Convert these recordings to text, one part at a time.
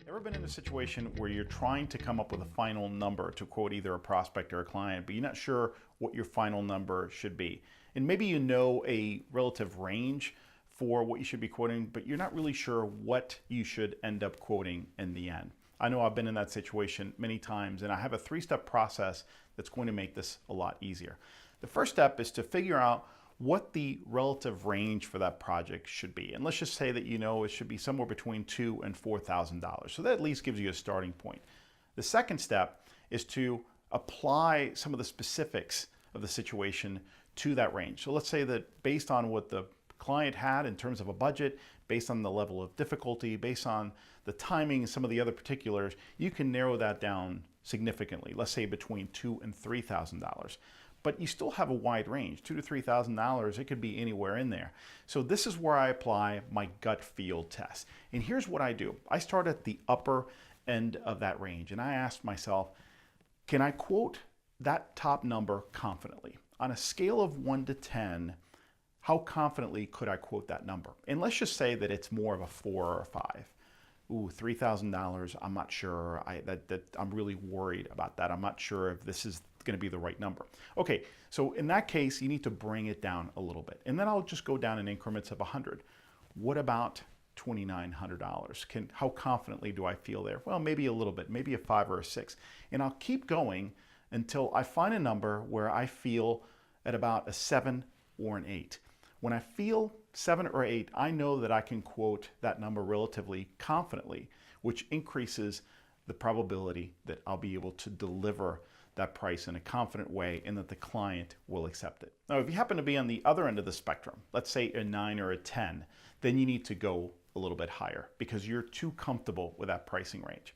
Ever been in a situation where you're trying to come up with a final number to quote either a prospect or a client, but you're not sure what your final number should be? And maybe you know a relative range for what you should be quoting, but you're not really sure what you should end up quoting in the end. I know I've been in that situation many times, and I have a 3-step process that's going to make this a lot easier. The first step is to figure out what the relative range for that project should be. And let's just say that you know it should be somewhere between $2,000 and $4,000. So that at least gives you a starting point. The second step is to apply some of the specifics of the situation to that range. So let's say that based on what the client had in terms of a budget, based on the level of difficulty, based on the timing and some of the other particulars, you can narrow that down significantly. Let's say between $2,000 and $3,000. But you still have a wide range, $2,000 to $3,000. It could be anywhere in there. So this is where I apply my gut feel test. And here's what I do. I start at the upper end of that range, and I ask myself, can I quote that top number confidently? On a scale of 1 to 10, how confidently could I quote that number? And let's just say that it's more of a 4 or a 5. Ooh, $3,000, I'm not sure. I'm really worried about that. I'm not sure if this is going to be the right number. Okay, so in that case, you need to bring it down a little bit. And then I'll just go down in increments of 100. What about $2,900? How confidently do I feel there? Well, maybe a little bit, maybe a 5 or a 6. And I'll keep going until I find a number where I feel at about a 7 or an 8. When I feel 7 or 8, I know that I can quote that number relatively confidently, which increases the probability that I'll be able to deliver that price in a confident way and that the client will accept it. Now, if you happen to be on the other end of the spectrum, let's say a 9 or a 10, then you need to go a little bit higher because you're too comfortable with that pricing range.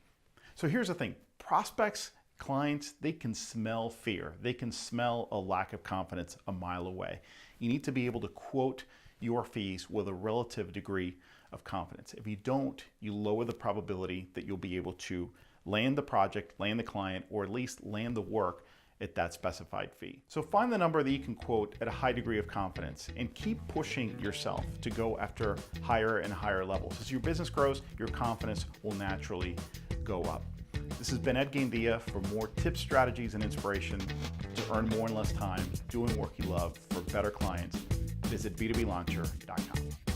So here's the thing. Prospects, clients, they can smell fear. They can smell a lack of confidence a mile away. You need to be able to quote your fees with a relative degree of confidence. If you don't, you lower the probability that you'll be able to land the project, land the client, or at least land the work at that specified fee. So find the number that you can quote at a high degree of confidence and keep pushing yourself to go after higher and higher levels. As your business grows, your confidence will naturally go up. This has been Ed Gandia for more tips, strategies, and inspiration to earn more in less time, doing work you love for better clients. Visit b2blauncher.com.